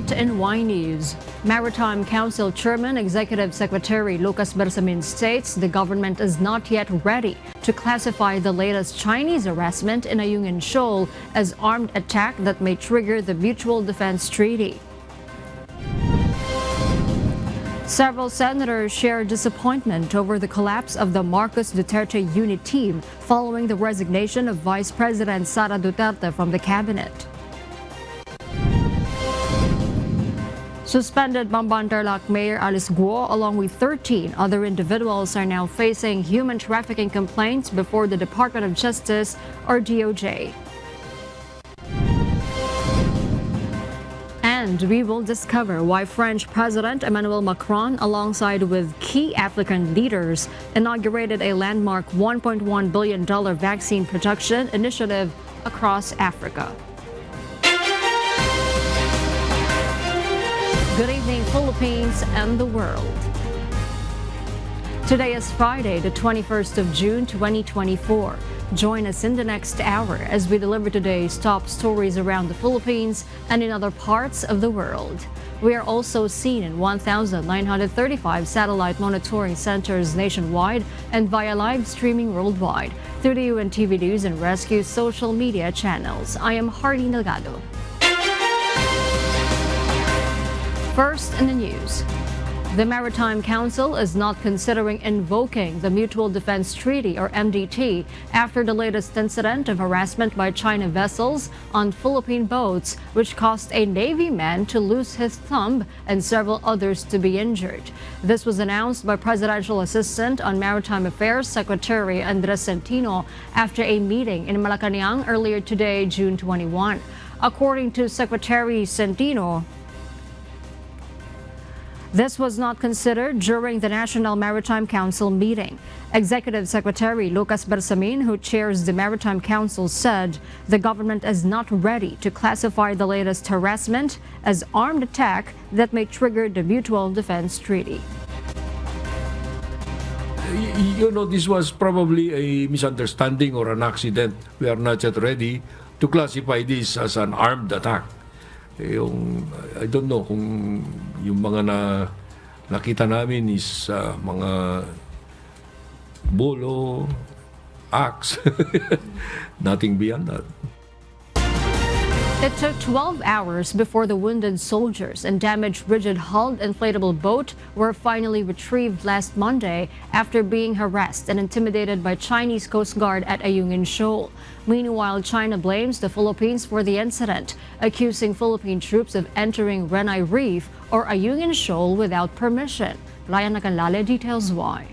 Gov't in Y News. Maritime Council Chairman Executive Secretary Lucas Bersamin states the government is not yet ready to classify the latest Chinese harassment in Ayungin Shoal as armed attack that may trigger the Mutual Defense Treaty. Several senators shared disappointment over the collapse of the Marcos Duterte unit team following the resignation of Vice President Sara Duterte from the cabinet. Suspended Bamban-Tarlac Mayor Alice Guo, along with 13 other individuals, are now facing human trafficking complaints before the Department of Justice, or DOJ. And we will discover why French President Emmanuel Macron, alongside with key African leaders, inaugurated a landmark $1.1 billion vaccine production initiative across Africa. Good evening, Philippines and the world. Today is Friday, the 21st of June, 2024. Join us in the next hour as we deliver today's top stories around the Philippines and in other parts of the world. We are also seen in 1,935 satellite monitoring centers nationwide and via live streaming worldwide through the UNTV News and Rescue social media channels. I am Hardy Delgado. First in the news, the Maritime Council is not considering invoking the Mutual Defense Treaty, or MDT, after the latest incident of harassment by China vessels on Philippine boats, which caused a Navy man to lose his thumb and several others to be injured. This was announced by Presidential Assistant on Maritime Affairs Secretary Andres Centino after a meeting in Malacanang earlier today, June 21. According to Secretary Centino, this was not considered during the National Maritime Council meeting. Executive Secretary Lucas Bersamin, who chairs the Maritime Council, said the government is not ready to classify the latest harassment as armed attack that may trigger the Mutual Defense Treaty. You know, this was probably a misunderstanding or an accident. We are not yet ready to classify this as an armed attack. I don't know kung yung mga nakita namin is mga bolo, axe, nothing beyond that. It took 12 hours before the wounded soldiers and damaged rigid-hulled inflatable boat were finally retrieved last Monday after being harassed and intimidated by Chinese Coast Guard at Ayungin Shoal. Meanwhile, China blames the Philippines for the incident, accusing Philippine troops of entering Renai Reef or Ayungin Shoal without permission. Ryan Nacanlale details why.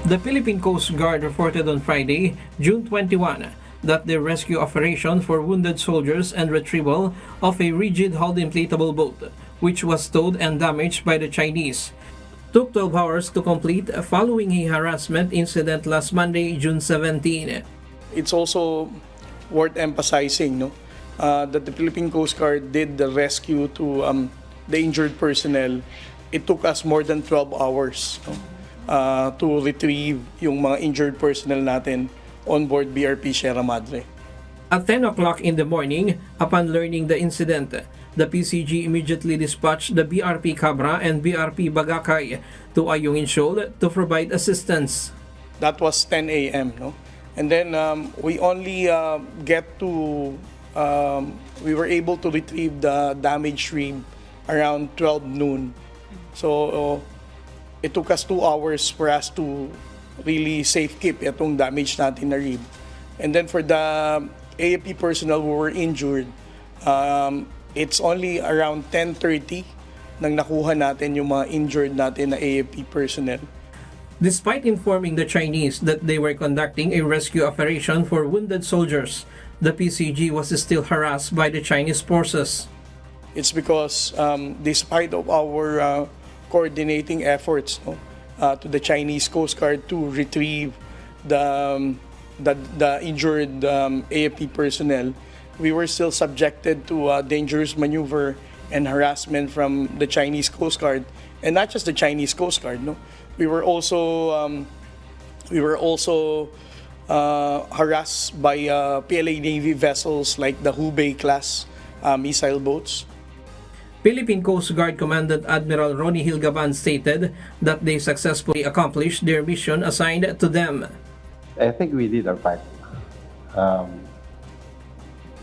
The Philippine Coast Guard reported on Friday, June 21, that the rescue operation for wounded soldiers and retrieval of a rigid-hulled inflatable boat, which was towed and damaged by the Chinese, took 12 hours to complete following a harassment incident last Monday, June 17. It's also worth emphasizing that the Philippine Coast Guard did the rescue to the injured personnel. It took us more than 12 hours. To retrieve yung mga injured personnel natin on board BRP Sierra Madre. At 10 o'clock in the morning, upon learning the incident, the PCG immediately dispatched the BRP Cabra and BRP Bagakay to Ayungin Shoal to provide assistance. That was 10 a.m. And then we only we were able to retrieve the damaged rib around 12 noon. So it took us 2 hours for us to really safekeep itong damage natin na rib. And then for the AFP personnel who were injured, it's only around 10:30 nang nakuha natin yung mga injured natin na AFP personnel. Despite informing the Chinese that they were conducting a rescue operation for wounded soldiers, the PCG was still harassed by the Chinese forces. It's because despite of our coordinating efforts to the Chinese Coast Guard to retrieve the injured AFP personnel, we were still subjected to dangerous maneuver and harassment from the Chinese Coast Guard, and not just the Chinese Coast Guard. We were also harassed by PLA Navy vessels like the Hubei class missile boats. Philippine Coast Guard Commandant Admiral Ronnie Hilgaban stated that they successfully accomplished their mission assigned to them. I think we did our part.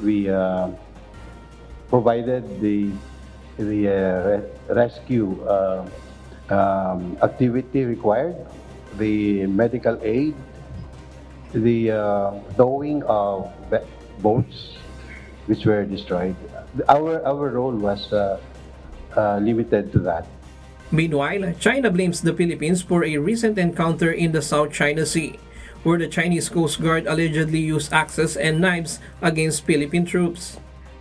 We provided the rescue activity required, the medical aid, the towing of boats which were destroyed. Our role was limited to that. Meanwhile, China blames the Philippines for a recent encounter in the South China Sea, where the Chinese Coast Guard allegedly used axes and knives against Philippine troops.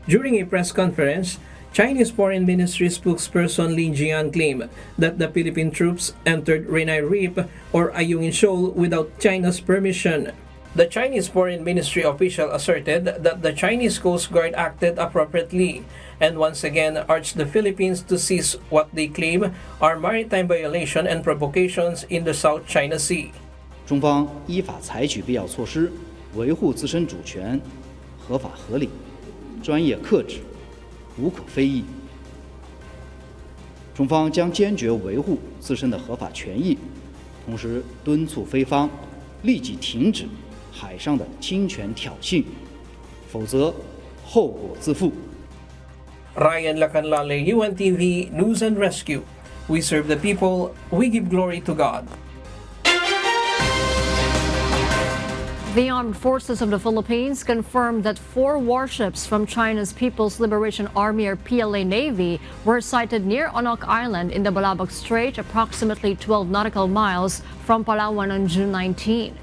During a press conference, Chinese Foreign Ministry spokesperson Lin Jian claimed that the Philippine troops entered Renai Reef or Ayungin Shoal without China's permission. The Chinese Foreign Ministry official asserted that the Chinese Coast Guard acted appropriately and once again urged the Philippines to cease what they claim are maritime violation and provocations in the South China Sea. 中方依法采取必要措施，维护自身主权，合法合理，专业克制，无可非议。中方将坚决维护自身的合法权益，同时敦促菲方立即停止海上的侵权挑衅，否则后果自负。 Ryan Lacanlale, UNTV News and Rescue. We serve the people, we give glory to God. The Armed Forces of the Philippines confirmed that 4 warships from China's People's Liberation Army or PLA Navy were sighted near Onok Island in the Balabac Strait, approximately 12 nautical miles from Palawan on June 19.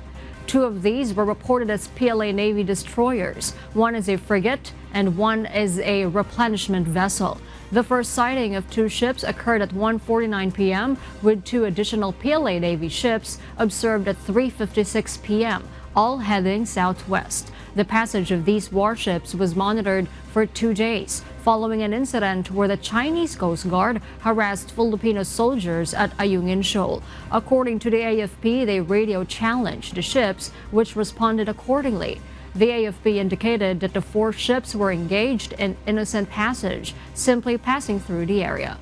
2 of these were reported as PLA Navy destroyers. One is a frigate and one is a replenishment vessel. The first sighting of 2 ships occurred at 1:49 p.m., with 2 additional PLA Navy ships observed at 3:56 p.m., all heading southwest. The passage of these warships was monitored for 2 days, following an incident where the Chinese Coast Guard harassed Filipino soldiers at Ayungin Shoal. According to the AFP, they radio challenged the ships, which responded accordingly. The AFP indicated that the 4 ships were engaged in innocent passage, simply passing through the area.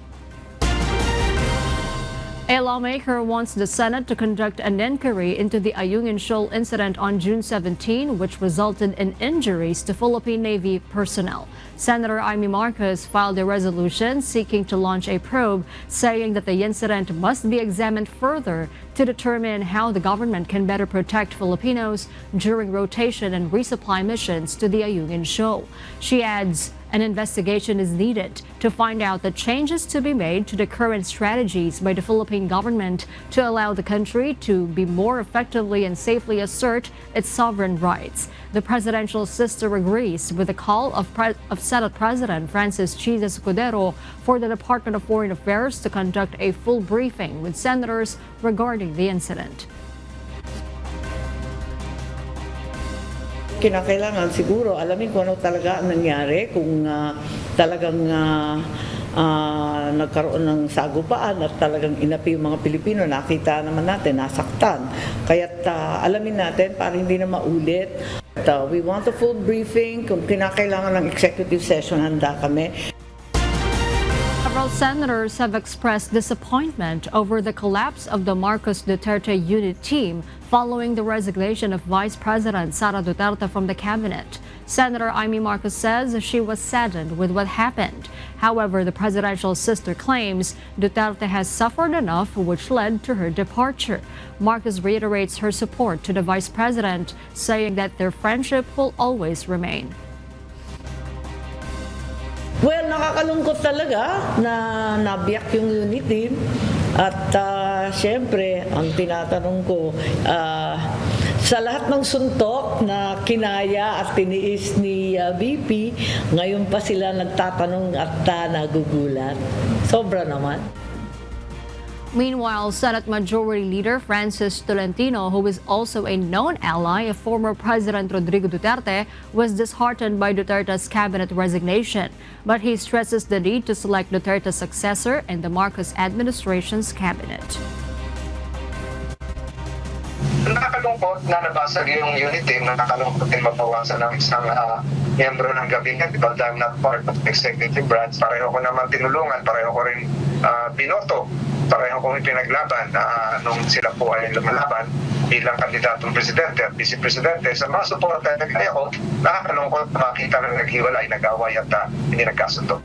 A lawmaker wants the Senate to conduct an inquiry into the Ayungin Shoal incident on June 17, which resulted in injuries to Philippine Navy personnel. Senator Amy Marcos filed a resolution seeking to launch a probe, saying that the incident must be examined further to determine how the government can better protect Filipinos during rotation and resupply missions to the Ayungin Shoal. She adds, an investigation is needed to find out the changes to be made to the current strategies by the Philippine government to allow the country to be more effectively and safely assert its sovereign rights. The presidential sister agrees with the call of Senate President Francis Chiz Escudero for the Department of Foreign Affairs to conduct a full briefing with senators regarding the incident. Kinakailangan siguro alamin kung ano talaga ang nangyari, kung talagang nagkaroon ng sagupaan at talagang inapi yung mga Pilipino. Nakita naman natin, nasaktan. Kaya't alamin natin para hindi na maulit. We want a full briefing. Kung kinakailangan ng executive session, handa kami. Several senators have expressed disappointment over the collapse of the Marcos Duterte unit team following the resignation of Vice President Sara Duterte from the cabinet. Senator Amy Marcos says she was saddened with what happened. However, the presidential sister claims Duterte has suffered enough, which led to her departure. Marcos reiterates her support to the Vice President, saying that their friendship will always remain. Well, nakakalungkot talaga na nabiyak yung unit team. At siyempre, ang tinatanong ko, sa lahat ng suntok na kinaya at tiniis ni VP, ngayon pa sila nagtatanong at nagugulat. Sobra naman. Meanwhile, Senate Majority Leader Francis Tolentino, who is also a known ally of former President Rodrigo Duterte, was disheartened by Duterte's cabinet resignation. But he stresses the need to select Duterte's successor in the Marcos administration's cabinet. Nakakalungkot na nabasag yung unit team, nakakalungkot din mabawasan ng isang miyembro ng gabinet, but I'm not part of the executive branch. Pareho ko naman tinulungan, pareho ko rin binoto, pareho kong ipinaglaban nung sila po ay lumalaban bilang kandidatong presidente at vice-presidente. Sa mga suporta na kaya ko, nakakalungkot makita na naghiwalay, nag-away at hindi nagkasundo.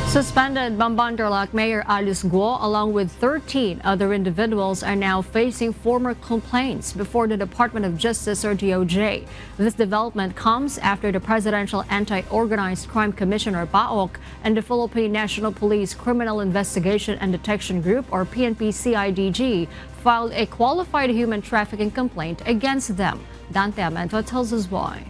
Suspended Bamban-Tarlac Mayor Alice Guo along with 13 other individuals are now facing formal complaints before the Department of Justice or DOJ. This development comes after the Presidential Anti-Organized Crime Commissioner PAOCC and the Philippine National Police Criminal Investigation and Detection Group or PNP-CIDG filed a qualified human trafficking complaint against them. Dante Amento tells us why.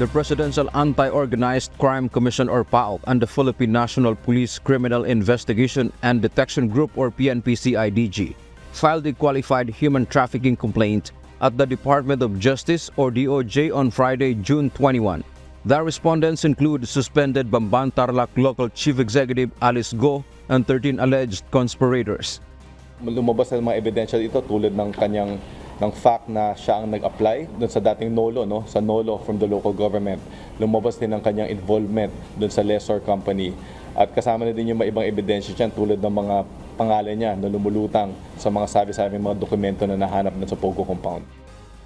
The Presidential Anti-Organized Crime Commission or PAOCC and the Philippine National Police Criminal Investigation and Detection Group or PNP-CIDG filed a qualified human trafficking complaint at the Department of Justice or DOJ on Friday, June 21. The respondents include suspended Bamban-Tarlac Local Chief Executive Alice Guo and 13 alleged conspirators. Lumabas na mga ebidensya dito tulad ng kanyang fact na siya ang nag-apply doon sa dating NOLO, sa NOLO from the local government. Lumabas din ang kanyang involvement doon sa lessor company. At kasama na din yung mga ibang ebidensya dyan tulad ng mga pangalan niya na lumulutang sa mga sabi-sabi mga dokumento na nahanap na sa Pogo compound.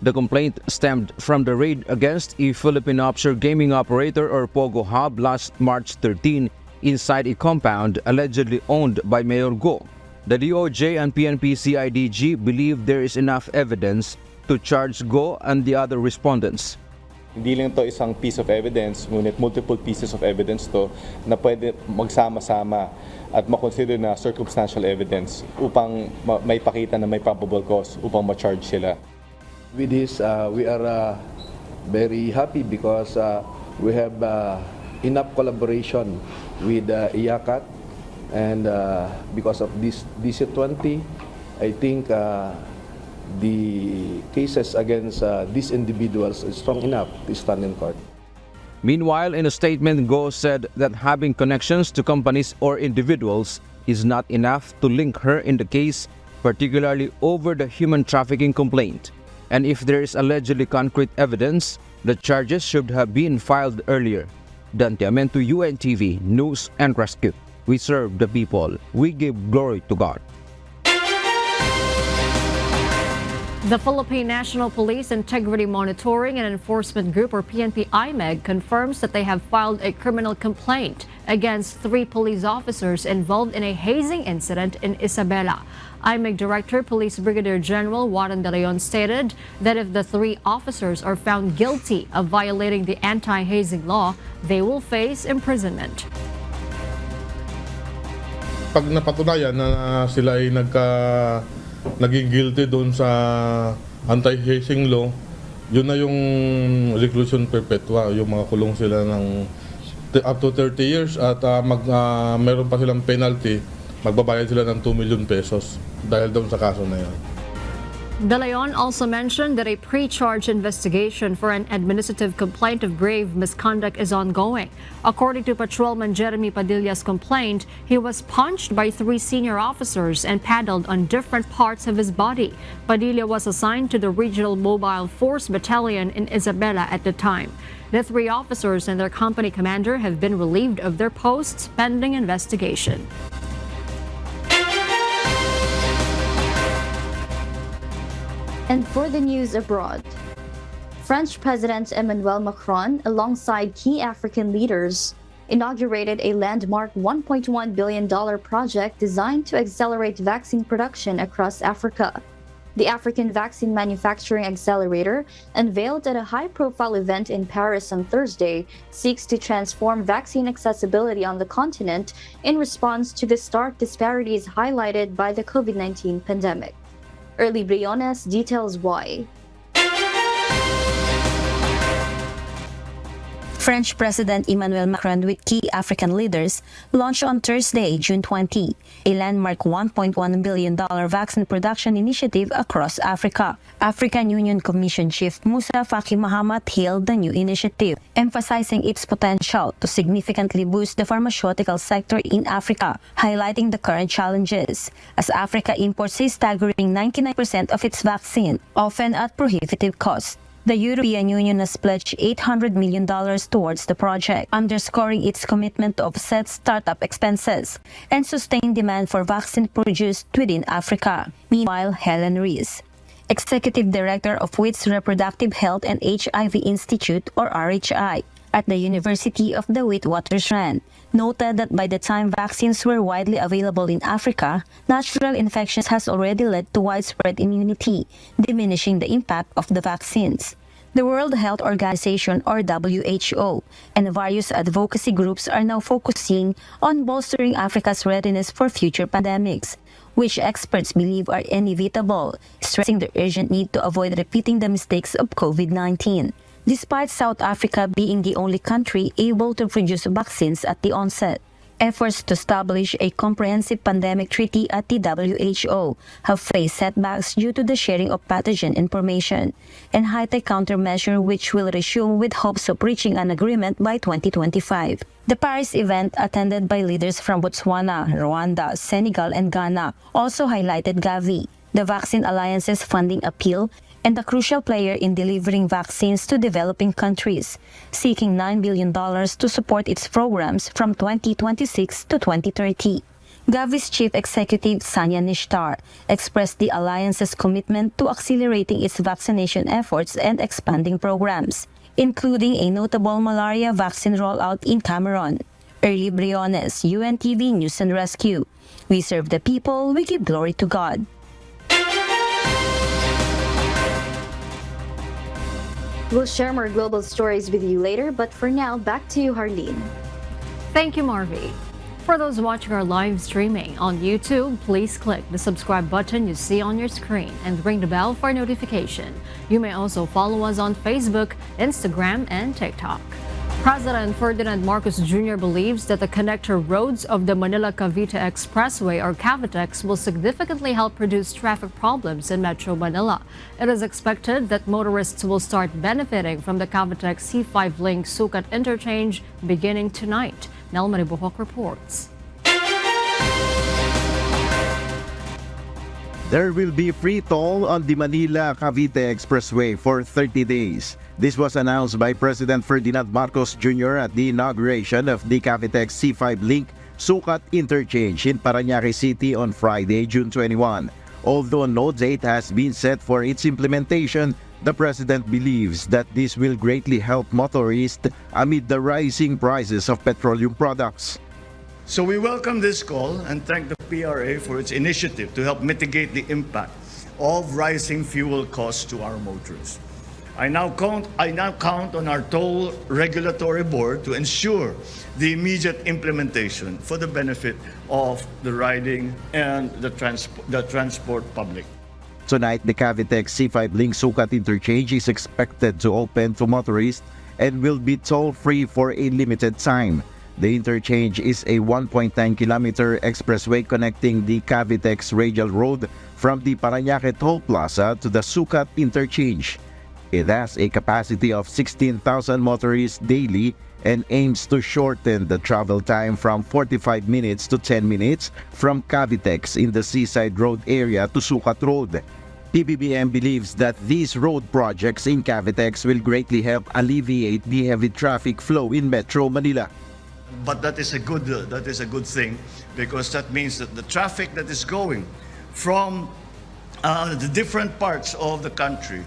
The complaint stemmed from the raid against a Philippine offshore gaming operator or Pogo Hub last March 13 inside a compound allegedly owned by Mayor Guo. The DOJ and PNP-CIDG believe there is enough evidence to charge Guo and the other respondents. Hindi lang ito isang piece of evidence, ngunit multiple pieces of evidence to na pwede magsama-sama at makonsider na circumstantial evidence upang may pakita na may probable cause upang ma-charge sila. With this, we are very happy because we have enough collaboration with IACAT. And because of this DC-20, I think the cases against these individuals is strong enough to stand in court. Meanwhile, in a statement, Guo said that having connections to companies or individuals is not enough to link her in the case, particularly over the human trafficking complaint. And if there is allegedly concrete evidence, the charges should have been filed earlier. Dante Amento, UNTV, News and Rescue. We serve the people. We give glory to God. The Philippine National Police Integrity Monitoring and Enforcement Group or PNP-CIDG confirms that they have filed a criminal complaint against 3 police officers involved in a hazing incident in Isabela. CIDG Director Police Brigadier General Warren De Leon stated that if the 3 officers are found guilty of violating the anti-hazing law, they will face imprisonment. Pag napatunayan na sila ay naging guilty doon sa anti-hazing law, yun na yung reclusion perpetua, yung mga kulong sila ng up to 30 years at meron pa silang penalty, magbabayad sila ng 2 million pesos dahil doon sa kaso na yun. De Leon also mentioned that a pre-charge investigation for an administrative complaint of grave misconduct is ongoing. According to Patrolman Jeremy Padilla's complaint, he was punched by 3 senior officers and paddled on different parts of his body. Padilla was assigned to the Regional Mobile Force Battalion in Isabela at the time. The 3 officers and their company commander have been relieved of their posts pending investigation. And for the news abroad, French President Emmanuel Macron, alongside key African leaders, inaugurated a landmark $1.1 billion project designed to accelerate vaccine production across Africa. The African Vaccine Manufacturing Accelerator, unveiled at a high-profile event in Paris on Thursday, seeks to transform vaccine accessibility on the continent in response to the stark disparities highlighted by the COVID-19 pandemic. Early Briones details why. French President Emmanuel Macron with key African leaders launched on Thursday, June 20, a landmark $1.1 billion vaccine production initiative across Africa. African Union Commission Chief Moussa Faki Mahamat hailed the new initiative, emphasizing its potential to significantly boost the pharmaceutical sector in Africa, highlighting the current challenges, as Africa imports a staggering 99% of its vaccine, often at prohibitive cost. The European Union has pledged $800 million towards the project, underscoring its commitment to offset startup expenses and sustain demand for vaccine produced within Africa. Meanwhile, Helen Rees, Executive Director of WIT's Reproductive Health and HIV Institute, or RHI, at the University of the Witwatersrand, noted that by the time vaccines were widely available in Africa, natural infections has already led to widespread immunity, diminishing the impact of the vaccines. The World Health Organization, or WHO, and various advocacy groups are now focusing on bolstering Africa's readiness for future pandemics, which experts believe are inevitable, stressing the urgent need to avoid repeating the mistakes of COVID-19. Despite South Africa being the only country able to produce vaccines at the onset, efforts to establish a comprehensive pandemic treaty at the WHO have faced setbacks due to the sharing of pathogen information and high-tech countermeasure, which will resume with hopes of reaching an agreement by 2025. The Paris event, attended by leaders from Botswana, Rwanda, Senegal, and Ghana, also highlighted Gavi, the Vaccine Alliance's funding appeal, and a crucial player in delivering vaccines to developing countries, seeking $9 billion to support its programs from 2026 to 2030. Gavi's chief executive, Sanya Nishtar, expressed the alliance's commitment to accelerating its vaccination efforts and expanding programs, including a notable malaria vaccine rollout in Cameroon. Early Briones, UNTV News and Rescue. We serve the people, we give glory to God. We'll share more global stories with you later, but for now, back to you, Harleen. Thank you, Marvi. For those watching our live streaming on YouTube, please click the subscribe button you see on your screen and ring the bell for notification. You may also follow us on Facebook, Instagram, and TikTok. President Ferdinand Marcos Jr. believes that the connector roads of the Manila-Cavite Expressway, or Cavitex, will significantly help reduce traffic problems in Metro Manila. It is expected that motorists will start benefiting from the Cavitex C5 link Sucat interchange beginning tonight. Nel Maribuhok reports. There will be free toll on the Manila-Cavite Expressway for 30 days. This was announced by President Ferdinand Marcos Jr. at the inauguration of the Cavitex C5 link Sucat interchange in Parañaque City on Friday, June 21. Although no date has been set for its implementation, the President believes that this will greatly help motorists amid the rising prices of petroleum products. So we welcome this call and thank the PRA for its initiative to help mitigate the impact of rising fuel costs to our motorists. I now count on our toll regulatory board to ensure the immediate implementation for the benefit of the riding and the transport public. Tonight, the Cavitex C5 link Sucat interchange is expected to open to motorists and will be toll-free for a limited time. The interchange is a 1.9-kilometer expressway connecting the Cavitex Radial Road from the Parañaque Toll Plaza to the Sucat interchange. It has a capacity of 16,000 motorists daily and aims to shorten the travel time from 45 minutes to 10 minutes from Cavitex in the Seaside Road area to Sucat Road. PBBM believes that these road projects in Cavitex will greatly help alleviate the heavy traffic flow in Metro Manila. But that is a good thing, because that means that the traffic that is going from the different parts of the country,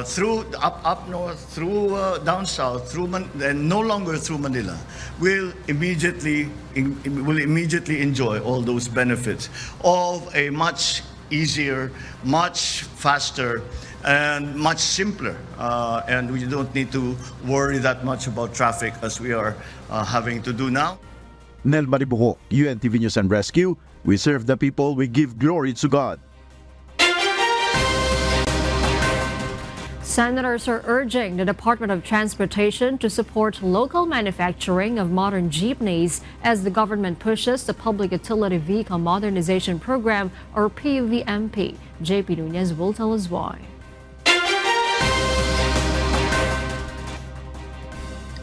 through up north, through down south, and no longer through Manila, will immediately enjoy all those benefits of a much easier, much faster, and much simpler, and we don't need to worry that much about traffic as we are having to do now. Nel Maribuhok, UNTV News and Rescue. We serve the people, we give glory to God. Senators are urging the Department of Transportation to support local manufacturing of modern jeepneys as the government pushes the Public Utility Vehicle Modernization Program, or PUVMP. JP Nunez will tell us why.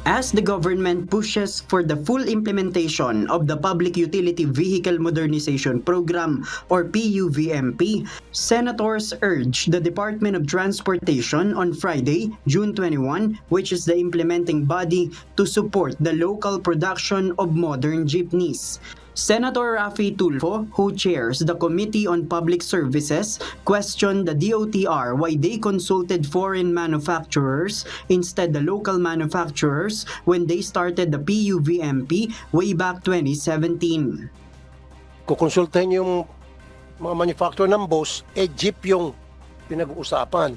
As the government pushes for the full implementation of the Public Utility Vehicle Modernization Program, or PUVMP, senators urge the Department of Transportation on Friday, June 21, which is the implementing body, to support the local production of modern jeepneys. Senator Raffy Tulfo, who chairs the Committee on Public Services, questioned the DOTR why they consulted foreign manufacturers instead the local manufacturers when they started the PUVMP way back 2017. Kukonsultahin yung mga manufacturer ng boss, jeep yung pinag-uusapan.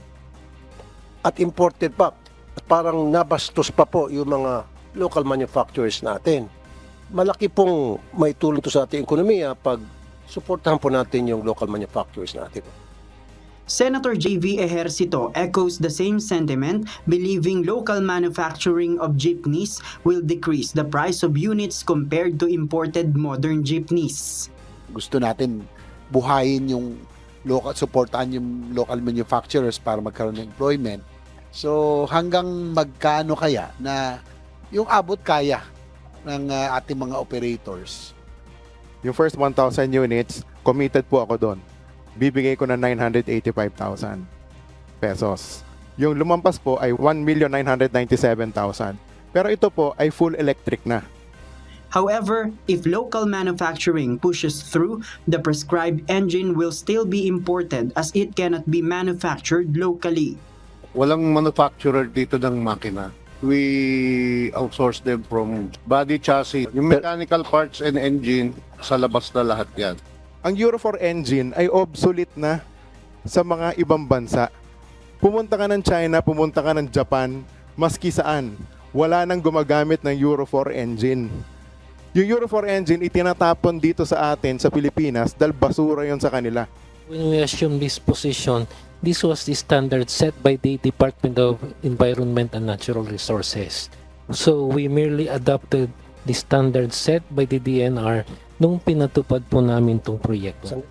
At imported pa. At parang nabastos pa po yung mga local manufacturers natin. Malaki pong may tulong to sa ating ekonomiya pag suportahan po natin yung local manufacturers natin. Senator J.V. Ejercito echoes the same sentiment, believing local manufacturing of jeepneys will decrease the price of units compared to imported modern jeepneys. Gusto natin buhayin yung local, supportahan yung local manufacturers para magkaroon ng employment. So hanggang magkano kaya na yung abot kaya ng ating mga operators? Yung first 1,000 units, committed po ako doon. Bibigay ko na 985,000 pesos. Yung lumampas po ay 1,997,000. Pero ito po ay full electric na. However, if local manufacturing pushes through, the prescribed engine will still be imported as it cannot be manufactured locally. Walang manufacturer dito ng makina. We outsource them from body chassis. Yung mechanical parts and engine, sa labas na lahat yan. Ang Euro 4 engine ay obsolete na sa mga ibang bansa. Pumunta ka ng China, pumunta ka ng Japan, maski saan, wala nang gumagamit ng Euro 4 engine. Yung Euro 4 engine itinatapon dito sa atin, sa Pilipinas, dahil basura yon sa kanila. When we assume this position, this was the standard set by the Department of Environment and Natural Resources. So we merely adopted the standard set by the DNR nung pinatupad po namin itong proyekto.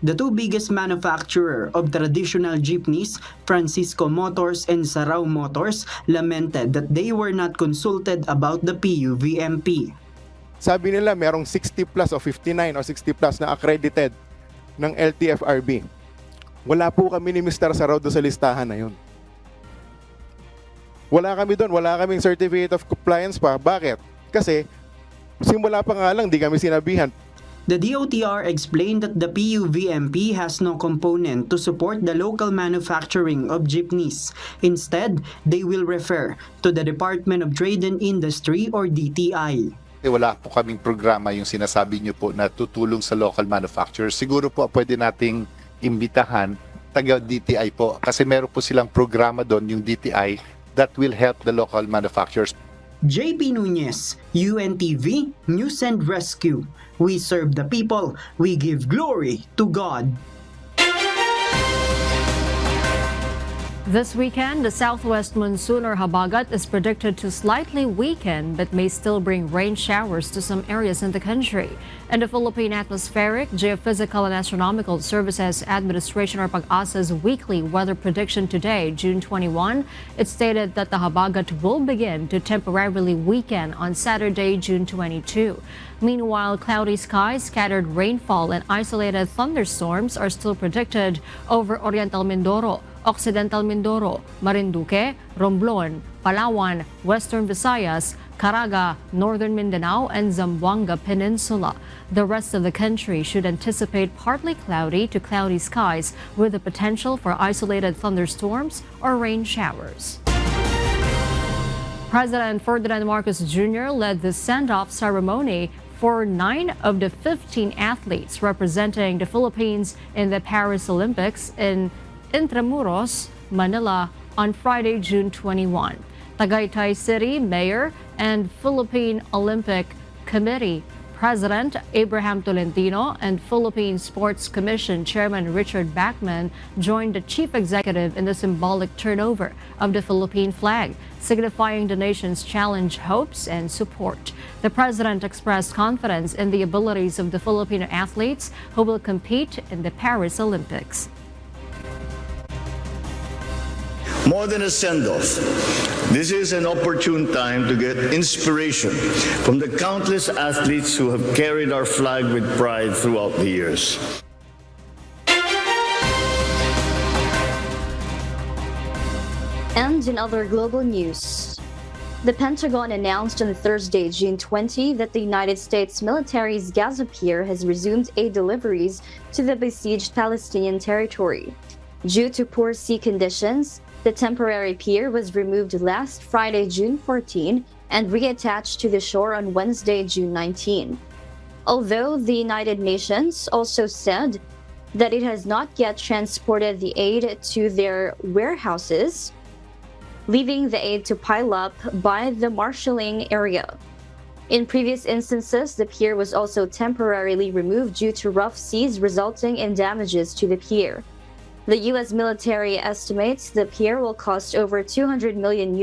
The two biggest manufacturer of traditional jeepneys, Francisco Motors and Sarao Motors, lamented that they were not consulted about the PUVMP. Sabi nila merong 60 plus o 59 o 60 plus na accredited ng LTFRB. Wala po kami ni Mr. Sarao doon sa listahan na yun. Wala kami doon, wala kaming certificate of compliance pa. Bakit? Kasi simula pa nga lang, di kami sinabihan. The DOTR explained that the PUVMP has no component to support the local manufacturing of jeepneys. Instead, they will refer to the Department of Trade and Industry or DTI. Wala po kaming programa yung sinasabi niyo po na tutulong sa local manufacturers. Siguro po pwede nating imbitahan taga DTI po kasi meron po silang programa doon, yung DTI, that will help the local manufacturers. JP Nunez, UNTV, News and Rescue. We serve the people. We give glory to God. This weekend, the southwest monsoon or habagat is predicted to slightly weaken but may still bring rain showers to some areas in the country. And the Philippine Atmospheric, Geophysical and Astronomical Services Administration or PAOCC's weekly weather prediction today, June 21, it stated that the habagat will begin to temporarily weaken on Saturday, June 22. Meanwhile, cloudy skies, scattered rainfall and isolated thunderstorms are still predicted over Oriental Mindoro, Occidental Mindoro, Marinduque, Romblon, Palawan, Western Visayas, Caraga, Northern Mindanao, and Zamboanga Peninsula. The rest of the country should anticipate partly cloudy to cloudy skies with the potential for isolated thunderstorms or rain showers. President Ferdinand Marcos Jr. led the send-off ceremony for 9 of the 15 athletes representing the Philippines in the Paris Olympics in Intramuros, Manila on Friday, June 21. Tagaytay City Mayor and Philippine Olympic Committee President Abraham Tolentino and Philippine Sports Commission Chairman Richard Bachman joined the chief executive in the symbolic turnover of the Philippine flag, signifying the nation's challenge, hopes, and support. The president expressed confidence in the abilities of the Filipino athletes who will compete in the Paris Olympics. More than a send-off, this is an opportune time to get inspiration from the countless athletes who have carried our flag with pride throughout the years. And in other global news, the Pentagon announced on Thursday, June 20, that the United States military's Gaza pier has resumed aid deliveries to the besieged Palestinian territory. Due to poor sea conditions, the temporary pier was removed last Friday, June 14, and reattached to the shore on Wednesday, June 19. Although the United Nations also said that it has not yet transported the aid to their warehouses, leaving the aid to pile up by the marshalling area. In previous instances, the pier was also temporarily removed due to rough seas resulting in damages to the pier. The U.S. military estimates the pier will cost over $200 million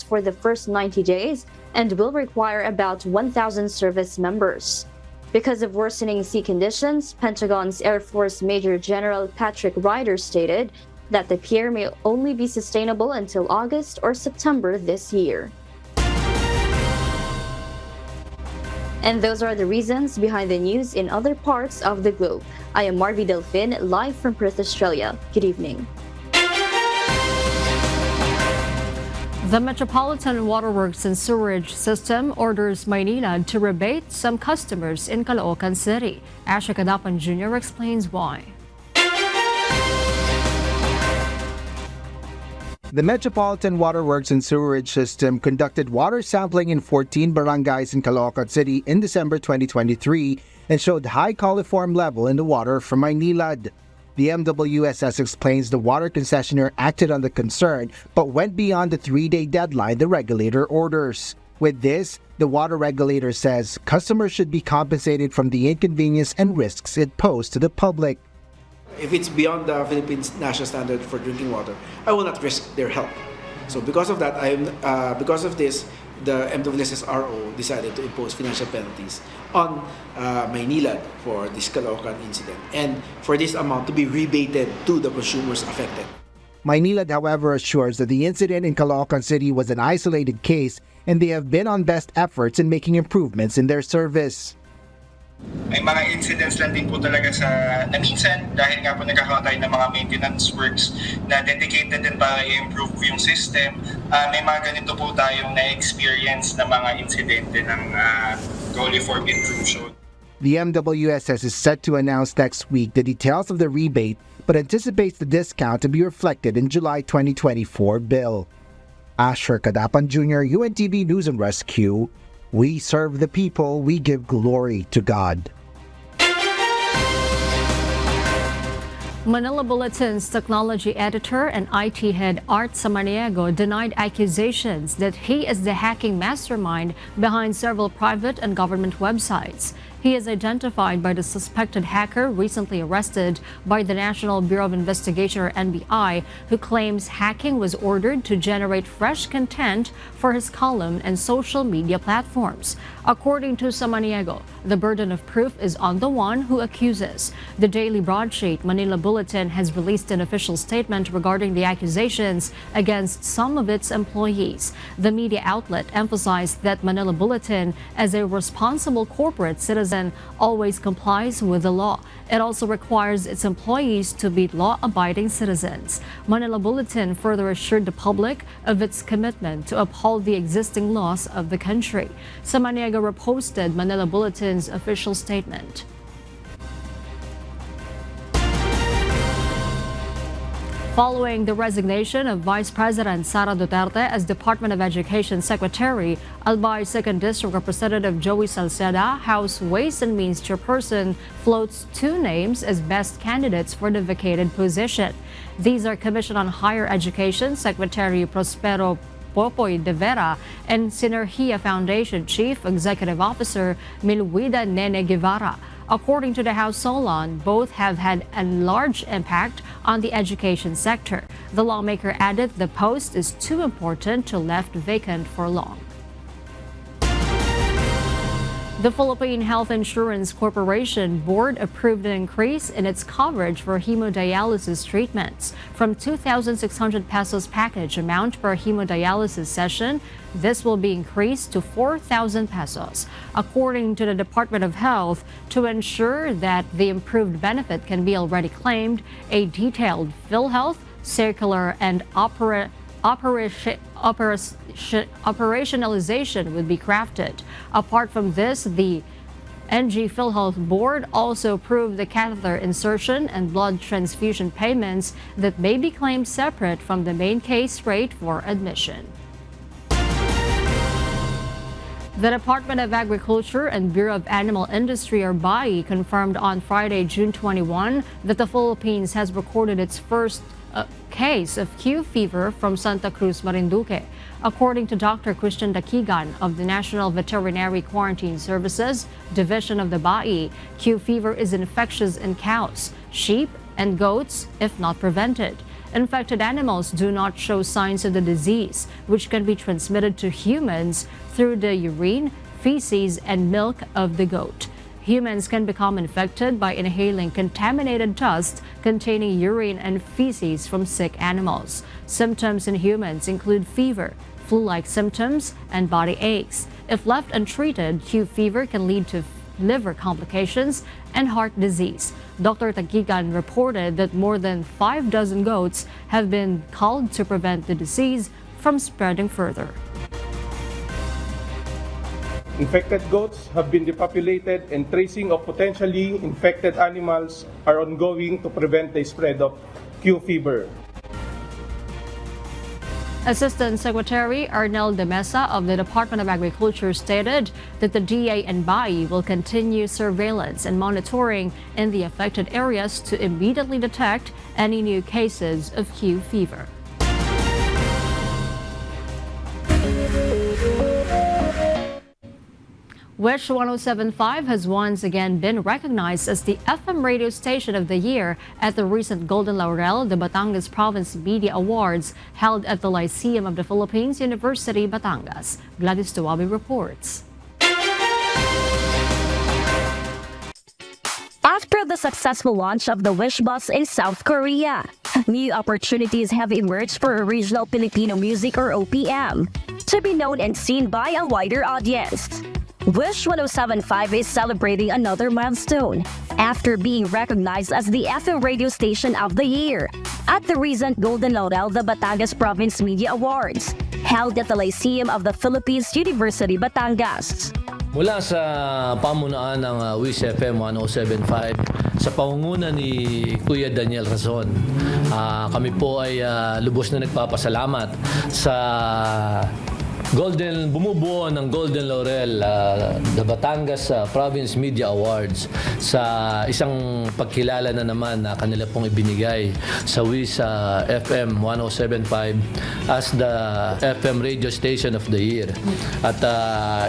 for the first 90 days and will require about 1,000 service members. Because of worsening sea conditions, Pentagon's Air Force Major General Patrick Ryder stated that the pier may only be sustainable until August or September this year. And those are the reasons behind the news in other parts of the globe. I am Marvi Delfin, live from Perth, Australia. Good evening. The Metropolitan Waterworks and Sewerage System orders Maynilad to rebate some customers in Caloocan City. Asha Kadapan Jr. explains why. The Metropolitan Waterworks and Sewerage System conducted water sampling in 14 barangays in Caloocan City in December 2023 and showed high coliform level in the water from Maynilad. The MWSS explains the water concessionaire acted on the concern but went beyond the 3-day deadline the regulator orders. With this, the water regulator says customers should be compensated from the inconvenience and risks it posed to the public. If it's beyond the Philippines national standard for drinking water, I will not risk their health. So because of that, because of this, the MWSS-RO decided to impose financial penalties on Maynilad for this Caloocan incident, and for this amount to be rebated to the consumers affected. Maynilad, however, assures that the incident in Caloocan City was an isolated case and they have been on best efforts in making improvements in their service. May mga incidents lang din po talaga na minsan dahil nga po nagkakaroon tayo ng mga maintenance works na dedicated din para i-improve yung system. May mga ganito po tayong na-experience na mga insidente ng coliform intrusion. The MWSS is set to announce next week the details of the rebate but anticipates the discount to be reflected in July 2024 bill. Asher Kadapan Jr., UNTV News and Rescue. We serve the people, we give glory to God. Manila Bulletin's technology editor and IT head Art Samaniego denied accusations that he is the hacking mastermind behind several private and government websites. He is identified by the suspected hacker recently arrested by the National Bureau of Investigation, or NBI, who claims hacking was ordered to generate fresh content for his column and social media platforms. According to Samaniego, the burden of proof is on the one who accuses. The daily broadsheet Manila Bulletin has released an official statement regarding the accusations against some of its employees. The media outlet emphasized that Manila Bulletin, as a responsible corporate citizen, always complies with the law. It also requires its employees to be law-abiding citizens. Manila Bulletin further assured the public of its commitment to uphold the existing laws of the country. Samaniego reposted Manila Bulletin's official statement. Following the resignation of Vice President Sara Duterte as Department of Education Secretary, Albay 2nd District Representative Joey Salceda, House Ways and Means Chairperson, floats two names as best candidates for the vacated position. These are Commission on Higher Education Secretary Prospero Popoy De Vera and Sinergia Foundation Chief Executive Officer Milwida Nene Guevara. According to the House Solon, both have had a large impact on the education sector. The lawmaker added the post is too important to left vacant for long. The Philippine Health Insurance Corporation Board approved an increase in its coverage for hemodialysis treatments. From 2,600 pesos package amount per hemodialysis session, this will be increased to 4,000 pesos. According to the Department of Health, to ensure that the improved benefit can be already claimed, a detailed PhilHealth circular and operationalization would be crafted. Apart from this, the NG PhilHealth Board also approved the catheter insertion and blood transfusion payments that may be claimed separate from the main case rate for admission. The Department of Agriculture and Bureau of Animal Industry, or BAI, confirmed on Friday, June 21, that the Philippines has recorded its first case of Q fever from Santa Cruz, Marinduque. According to Dr. Christian Dakigan of the National Veterinary Quarantine Services Division of the BAI, Q fever is infectious in cows, sheep, and goats if not prevented. Infected animals do not show signs of the disease, which can be transmitted to humans through the urine, feces, and milk of the goat. Humans can become infected by inhaling contaminated dust containing urine and feces from sick animals. Symptoms in humans include fever, flu-like symptoms, and body aches. If left untreated, Q fever can lead to liver complications and heart disease. Dr. Tagigan reported that more than 6 goats have been culled to prevent the disease from spreading further. Infected goats have been depopulated and tracing of potentially infected animals are ongoing to prevent the spread of Q fever. Assistant Secretary Arnel de Mesa of the Department of Agriculture stated that the DA and BAI will continue surveillance and monitoring in the affected areas to immediately detect any new cases of Q fever. Wish 107.5 has once again been recognized as the FM radio station of the year at the recent Golden Laurel de Batangas Province Media Awards held at the Lyceum of the Philippines, University, Batangas. Gladys Tuwabi reports. After the successful launch of the Wish Bus in South Korea, new opportunities have emerged for original Filipino music, or OPM, to be known and seen by a wider audience. Wish 107.5 is celebrating another milestone after being recognized as the FM radio station of the year at the recent Golden Laurel de Batangas Province Media Awards held at the Lyceum of the Philippines, University, Batangas. Mula sa pamunaan ng Wish FM 107.5 sa pangunguna ni Kuya Daniel Razon, kami po ay lubos na nagpapasalamat sa bumubuo ng Golden Laurel the Batangas Province Media Awards sa isang pagkilala na naman na kanila pong ibinigay sa WIS FM 107.5 as the FM radio station of the year. At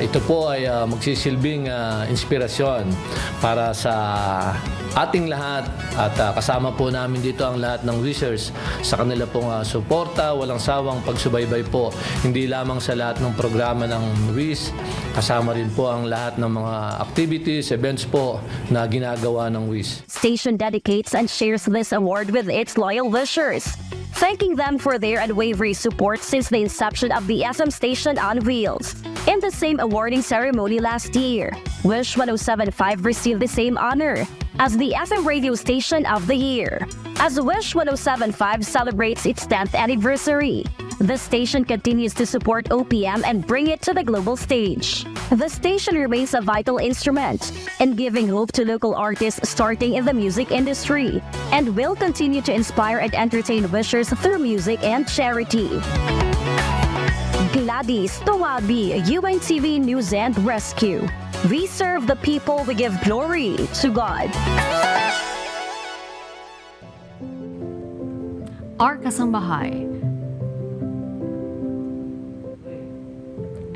ito po ay magsisilbing inspirasyon para sa ating lahat at kasama po namin dito ang lahat ng wishers sa kanila pong suporta, walang sawang pagsubaybay po, hindi lamang sa lahat ng programa ng WIS, kasama rin po ang lahat ng mga activities, events po na ginagawa ng WIS. Station dedicates and shares this award with its loyal wishers, thanking them for their unwavering support since the inception of the FM station on wheels. In the same awarding ceremony last year, Wish 107.5 received the same honor as the FM radio station of the year. As Wish 107.5 celebrates its 10th anniversary, the station continues to support OPM and bring it to the global stage. The station remains a vital instrument in giving hope to local artists starting in the music industry and will continue to inspire and entertain wishers through music and charity. Gladys Tuwabi, UNTV News and Rescue. We serve the people, we give glory to God. Our Kasambahay.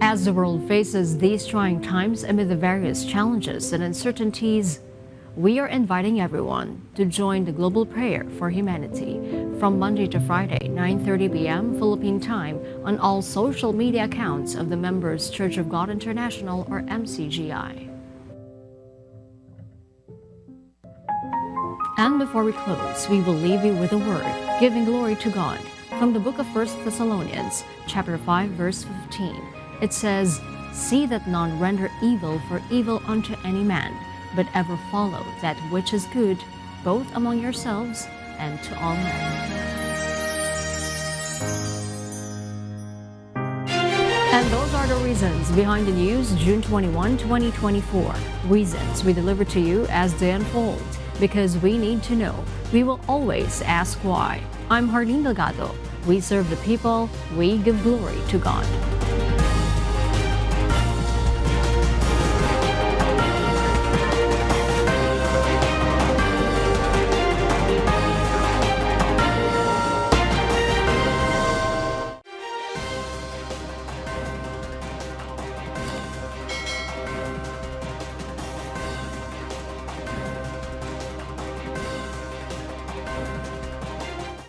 As the world faces these trying times amid the various challenges and uncertainties, we are inviting everyone to join the global prayer for humanity from Monday to Friday, 9:30 p.m. Philippine time on all social media accounts of the members Church of God International or MCGI. And before we close, we will leave you with a word, giving glory to God. From the book of 1 Thessalonians, chapter 5, verse 15, it says, "See that none render evil for evil unto any man, but ever follow that which is good, both among yourselves and to all men." And those are the reasons behind the news, June 21, 2024. Reasons we deliver to you as they unfold, because we need to know. We will always ask why. I'm Harleen Delgado. We serve the people. We give glory to God.